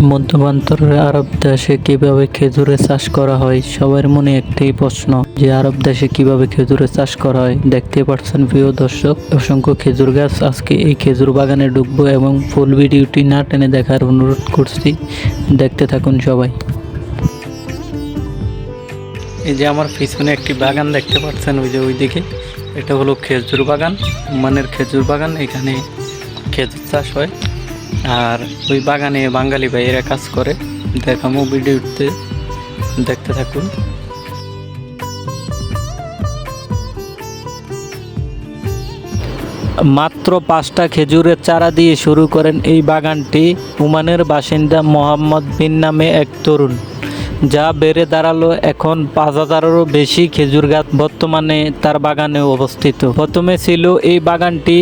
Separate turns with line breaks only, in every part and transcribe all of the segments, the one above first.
মধ্যপ্রাচ্যের আরব দেশে কিভাবে খেজুরের চাষ করা হয়? সবার মনে একটাই প্রশ্ন যে আরব দেশে কিভাবে খেজুরের চাষ করা হয়। দেখতে পাচ্ছেন প্রিয় দর্শক, অসংখ্য খেজুর গাছ। আজকে এই খেজুর বাগানে ঢুকবো এবং ফুল ভিডিওটি না টেনে দেখার অনুরোধ করছি। দেখতে থাকুন সবাই। এই যে আমার পিছনে একটি বাগান দেখতে পাচ্ছেন, ওই যে ওইদিকে, এটা হলো খেজুর বাগান, মানের খেজুর বাগান। এখানে খেজুর চাষ হয় আর ওই বাগানে বাঙালি ভাইয়েরা কাজ করে। দেখামো ভিডিওতে, দেখতে থাকুন। মাত্র 5টা খেজুরের চারা দিয়ে শুরু করেন এই বাগানটি ওমানের বাসিন্দা মোহাম্মদ বিন নামে এক তরুণ, যা বেড়ে দাঁড়ালো এখন 5000-এরও বেশি খেজুর গাছ বর্তমানে তার বাগানে অবস্থিত। প্রথমে ছিল এই বাগানটি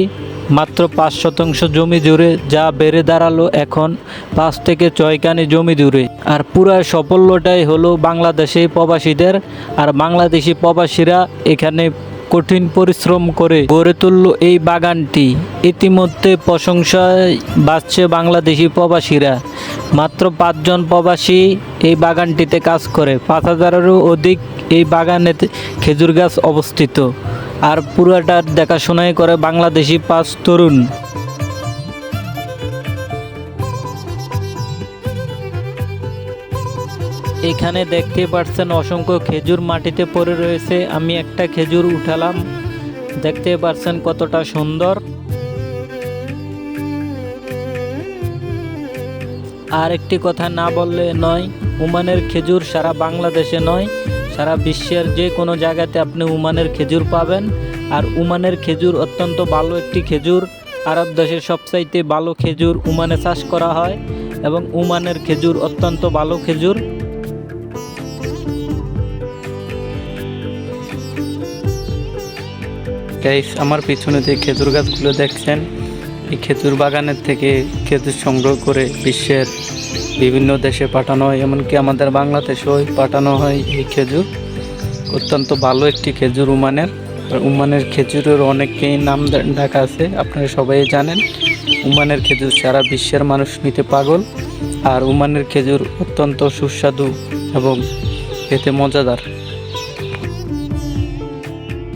মাত্র 5% জমি জুড়ে, যা বেড়ে দাঁড়ালো এখন 5 থেকে 6 কানি জমি জুড়ে। আর পুরো সাফল্যটাই হলো বাংলাদেশি প্রবাসীদের। আর বাংলাদেশি প্রবাসীরা এখানে কঠিন পরিশ্রম করে গড়ে তুলল এই বাগানটি। ইতিমধ্যে প্রশংসায় বাঁচছে বাংলাদেশি প্রবাসীরা। মাত্র 5 জন প্রবাসী এই বাগানটিতে কাজ করে। 5000-এরও অধিক এই বাগানে খেজুর গাছ অবস্থিত। আর পুরোটার দেখাশোনাই করে বাংলাদেশি 5 তরুণ। এখানে দেখতে পাচ্ছেন অসংখ্য খেজুর মাটিতে পড়ে রয়েছে। আমি একটা খেজুর উঠালাম, দেখতে পাচ্ছেন কতটা সুন্দর। আর একটি কথা না বললে নয়, ওমানের খেজুর সারা বাংলাদেশে নয়, সারা বিশ্বের যে কোনো জায়গাতে আপনি ওমানের খেজুর পাবেন। আর ওমানের খেজুর অত্যন্ত ভালো একটি খেজুর। আরব দেশের সবচাইতে ভালো খেজুর ওমানে চাষ করা হয় এবং ওমানের খেজুর অত্যন্ত ভালো খেজুর। গাইস, আমার পিছনে যে খেজুর গাছগুলো দেখছেন, এই খেজুর বাগানের থেকে খেজুর সংগ্রহ করে বিশ্বের বিভিন্ন দেশে পাঠানো হয়, এমনকি আমাদের বাংলাদেশেও পাঠানো হয় এই খেজুর। অত্যন্ত ভালো একটি খেজুর ওমানের। ওমানের খেজুরের অনেকেই নাম ডাকা আছে, আপনারা সবাই জানেন। ওমানের খেজুর সারা বিশ্বের মানুষ নিতে পাগল। আর ওমানের খেজুর অত্যন্ত সুস্বাদু এবং খেতে মজাদার।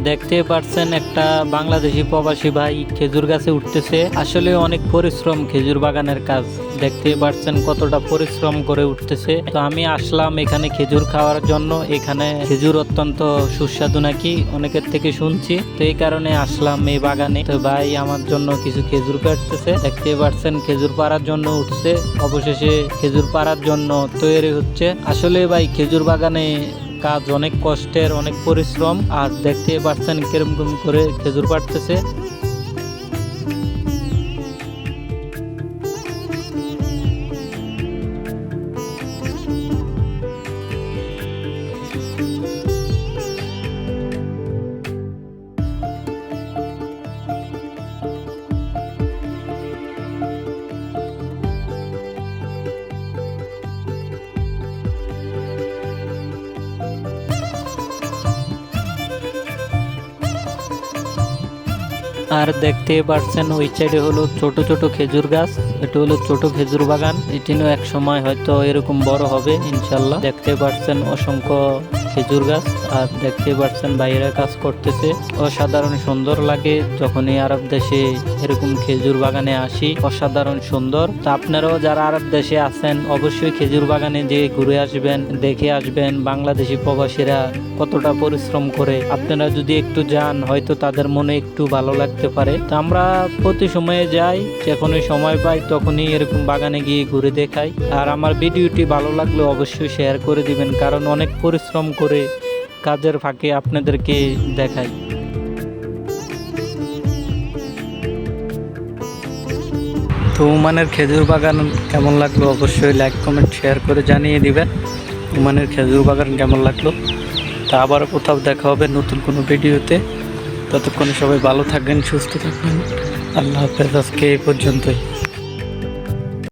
দেখতে পাচ্ছেন একটা বাংলাদেশি প্রবাসী ভাই খেজুর গাছে উঠতেছে। আসলে অনেক পরিশ্রম খেজুর বাগানের কাজ। দেখতে পাচ্ছেন কতটা পরিশ্রম করে উঠতেছে। তো আমি আসলাম এখানে খেজুর খাওয়ার জন্য। এখানে খেজুর অত্যন্ত সুস্বাদু নাকি অনেকের থেকে শুনছি, তো এই কারণে আসলাম এই বাগানে। তো ভাই আমার জন্য কিছু খেজুর কাটতেছে। দেখতে পাচ্ছেন খেজুর পাড়ার জন্য উঠছে, অবশেষে খেজুর পাড়ার জন্য তৈরি হচ্ছে। আসলে ভাই খেজুর বাগানে কাজ অনেক কষ্টের, অনেক পরিশ্রম। আর দেখতে পাচ্ছেন কিরকম করে খেজুর পাড়তেছে। আর দেখতে পাচ্ছেন ওই সাইডে হলো ছোট ছোট খেজুর গাছ। এটা হলো ছোট খেজুর বাগান। এটিও এক সময় হয়তো এরকম বড় হবে ইনশাল্লাহ। দেখতে পাচ্ছেন অসংখ্য খেজুর গাছ। আর দেখতে পাচ্ছেন বাইরে কাজ করতেছে। অসাধারণ সুন্দর লাগে যখন এই আরব দেশে এরকম খেজুর বাগানে আসি, অসাধারণ সুন্দর। তো আপনারাও যারা আরব দেশে আছেন অবশ্যই খেজুর বাগানে যেয়ে ঘুরে আসবেন, দেখে আসবেন বাংলাদেশি প্রবাসীরা কতটা পরিশ্রম করে। আপনারা যদি একটু যান হয়তো তাদের মনে একটু ভালো লাগতে পারে। তো আমরা প্রতি সময়ে যাই, যখনই সময় পাই তখনই এরকম বাগানে গিয়ে ঘুরে দেখাই। আর আমার ভিডিওটি ভালো লাগলে অবশ্যই শেয়ার করে দিবেন, কারণ অনেক পরিশ্রম করে কাজের ফাঁকে আপনাদেরকে দেখাই। তো ওমানের খেজুর বাগান কেমন লাগলো অবশ্যই লাইক কমেন্ট শেয়ার করে জানিয়ে দিবেন। ওমানের খেজুর বাগান কেমন লাগলো। তা আবার কোথাও দেখা হবে নতুন কোনো ভিডিওতে। ততক্ষণে সবাই ভালো থাকবেন, সুস্থ থাকবেন। আল্লাহ হাফেজ। আজকে এই পর্যন্তই।